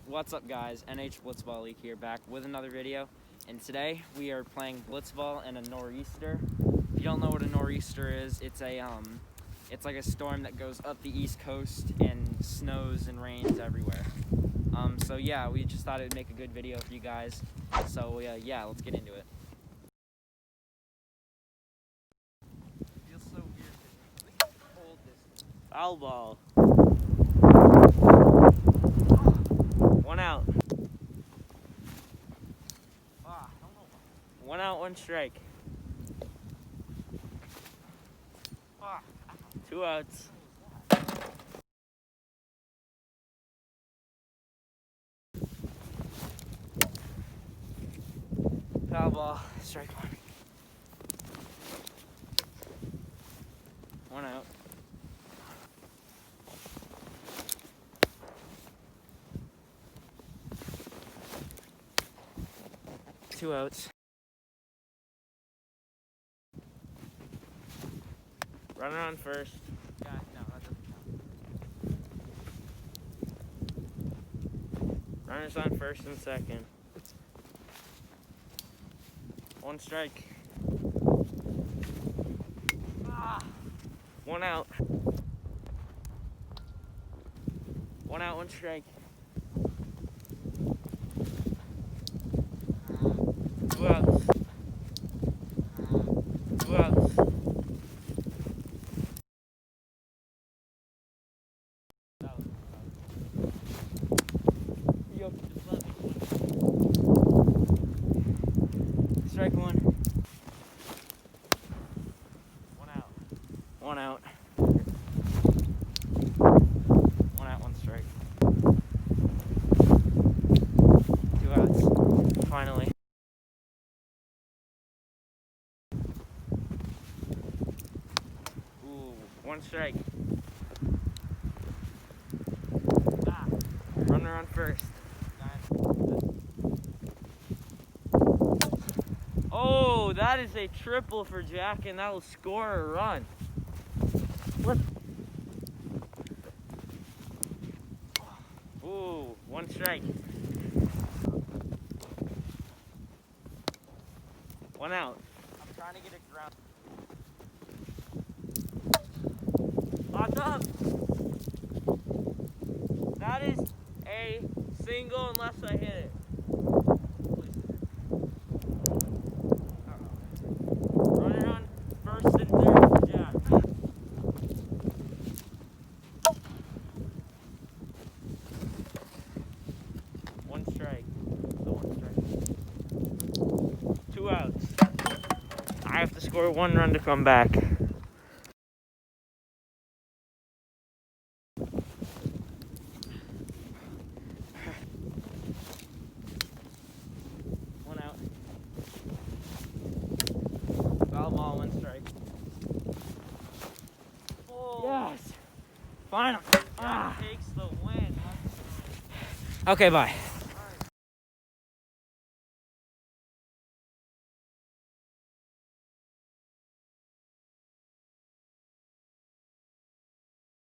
What's up, guys? NH Blitzball League here, back with another video. And today we are playing blitzball and a nor'easter. If you don't know what a nor'easter is, it's like a storm that goes up the East Coast and snows and rains everywhere. So yeah, we just thought it would make a good video for you guys. So yeah, let's get into it. It feels so weird to hold this. Foul ball. One out. One out, one strike. Two outs. Foul ball. Strike one. One out. Two outs. Runner on first. Yeah, no, that doesn't count. Runners on first and second. One strike. One out. One out, one strike. Two outs. Two outs. Strike one. One out. One out. One out, one strike. Two outs. Finally. Ooh, one strike. Runner on first. Oh, that is a triple for Jack, and that will score a run. What? Ooh, one strike. One out. I'm trying to get it ground. Locked up. That is a single unless I hit it. Runner on first and third for Jack. One strike. So one strike. Two outs. I have to score one run to come back. One out. Foul ball, one strike. Oh. Yes! Final. Takes the win. Okay, bye.